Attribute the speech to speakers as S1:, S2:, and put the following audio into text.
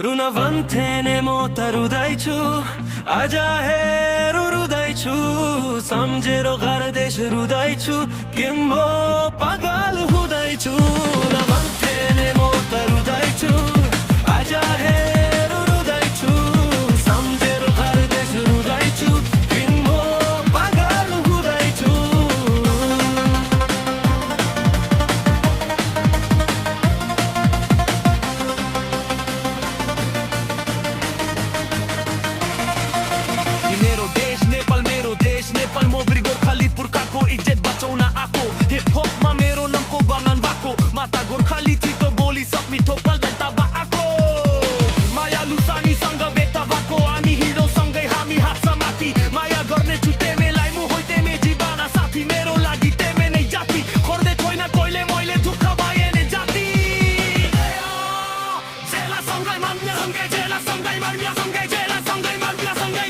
S1: run भन्थेने म त रुँदैछु आज हेर रुँदैछु सम्झेर घर देश रुँदैछु किम्बो पागल हुँदैछु रुन भन्थेने म त रुँदैछु आज हेर रुँदैछु सम्झेर घर देश रुँदैछु किम्बो पागल हुँदैछु मेरो देश नेपाल मोगरी गोर्खाली पुर्खाको इज्जत बचाउन आको हिप हपमा मेरो नामको वर्णन भएको माता गोर्खाली छिटो बोली सब मिठो पल्टा भएको मायालु सानीसँग बेता भएको हामी हिरो सँगै हामी हात समाती माया गर्ने छु तेमेलाई मु होइ तेमे जीवना साथी मेरो लागि तेमे नै जाति खोर्दै छैन कोइले मैले दुःख भए नै जाति जेला सँगै मान्ने सँगै जेला सँगै मान्ने सँगै जेला सँगै मान्ने सँगै